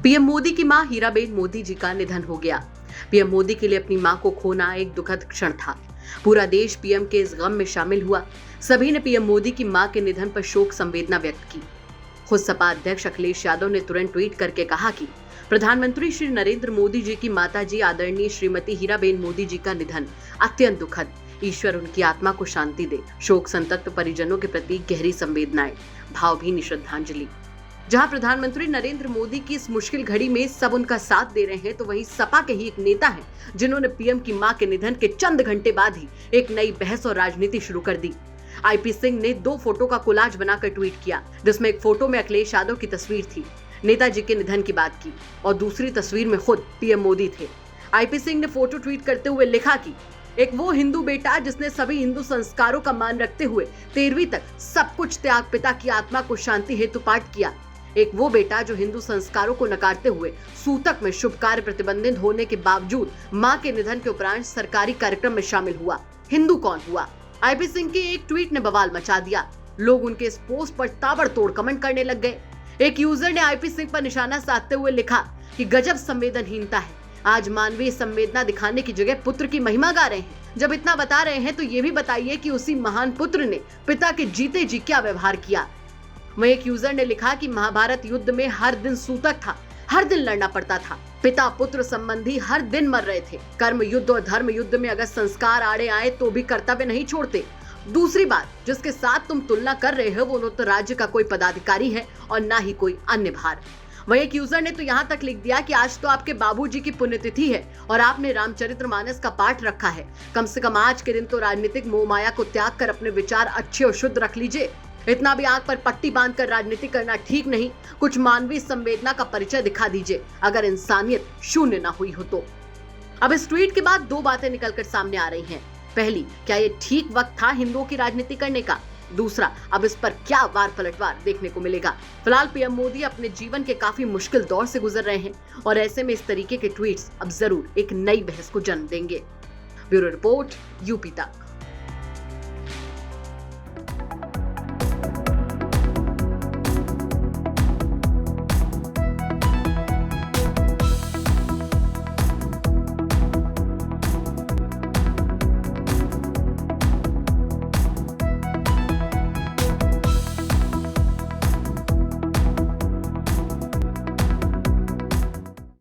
PM Modi की मां हीराबेन मोदी जी का निधन हो गया। पीएम मोदी के लिए अपनी मां को खोना एक दुखद क्षण था। पूरा देश पीएम के इस गम में शामिल हुआ। सभी ने पीएम मोदी की मां के निधन पर शोक संवेदना व्यक्त की। खुद सपा अध्यक्ष अखिलेश यादव ने तुरंत ट्वीट करके कहा कि प्रधानमंत्री श्री नरेंद्र मोदी जी की माताजी आदरणीय श्रीमती हीराबेन मोदी जी का निधन अत्यंत दुखद। ईश्वर उनकी आत्मा को शांति दे। शोक संतप्त परिजनों के प्रति गहरी संवेदनाएं, भावभीनी श्रद्धांजलि। जहां प्रधानमंत्री नरेंद्र मोदी की इस मुश्किल घड़ी में सब उनका साथ दे रहे हैं, तो वहीं सपा के ही एक नेता हैं जिन्होंने पीएम की मां के निधन के चंद घंटे बाद ही एक नई बहस और राजनीति शुरू कर दी। आईपी सिंह ने 2 फोटो का कोलाज बनाकर ट्वीट किया, जिसमें एक फोटो में अखिलेश यादव की तस्वीर थी, नेताजी के निधन की बात की, और दूसरी तस्वीर में खुद पीएम मोदी थे। आईपी सिंह ने फोटो ट्वीट करते हुए लिखा कि एक वो हिंदू बेटा जिसने सभी हिंदू संस्कारों का मान रखते हुए 13वीं तक सब कुछ त्याग, पिता की आत्मा को शांति हेतु पाठ किया। एक वो बेटा जो हिंदू संस्कारों को नकारते हुए सूतक में शुभ कार्य प्रतिबंधित होने के बावजूद मां के निधन के उपरांत सरकारी कार्यक्रम में शामिल हुआ। हिंदू कौन हुआ? आईपी सिंह के एक ट्वीट ने बवाल मचा दिया। लोग उनके इस पोस्ट पर ताबड़तोड़ कमेंट करने लग गए। एक यूजर ने आईपी सिंह पर निशाना साधते हुए लिखा कि गजब संवेदनहीनता है। आज मानवीय संवेदना दिखाने की जगह पुत्र की महिमा गा रहे हैं। जब इतना बता रहे हैं तो ये भी बताइए कि उसी महान पुत्र ने पिता के जीते जी क्या व्यवहार किया। वहीं एक यूजर ने लिखा कि महाभारत युद्ध में हर दिन सूतक था, हर दिन लड़ना पड़ता था, पिता पुत्र संबंधी हर दिन मर रहे थे। कर्म युद्ध और धर्म युद्ध में अगर संस्कार आड़े आए तो भी कर्तव्य नहीं छोड़ते। दूसरी बात, जिसके साथ तुम तुलना कर रहे हो वो न तो राज्य का कोई पदाधिकारी है और ना ही कोई अन्य भार। वहीं एक यूजर ने तो यहाँ तक लिख दिया कि आज तो आपके बाबूजी की पुण्यतिथि है और आपने रामचरितमानस का पाठ रखा है। कम से कम आज के दिन तो राजनीतिक मोह माया को त्याग कर अपने विचार अच्छे और शुद्ध रख लीजिए। इतना भी आंख पर पट्टी बांधकर राजनीति करना ठीक नहीं। कुछ मानवीय संवेदना का परिचय दिखा दीजिए, अगर इंसानियत शून्य ना हुई हो तो। अब इस ट्वीट के बाद 2 बातें निकलकर सामने आ रही हैं। पहली, क्या ये ठीक वक्त था हिंदुओं की राजनीति करने का? दूसरा, अब इस पर क्या वार पलटवार देखने को मिलेगा? फिलहाल पीएम मोदी अपने जीवन के काफी मुश्किल दौर से गुजर रहे हैं और ऐसे में इस तरीके के ट्वीट्स अब जरूर एक नई बहस को जन्म देंगे। ब्यूरो रिपोर्ट, यूपी तक।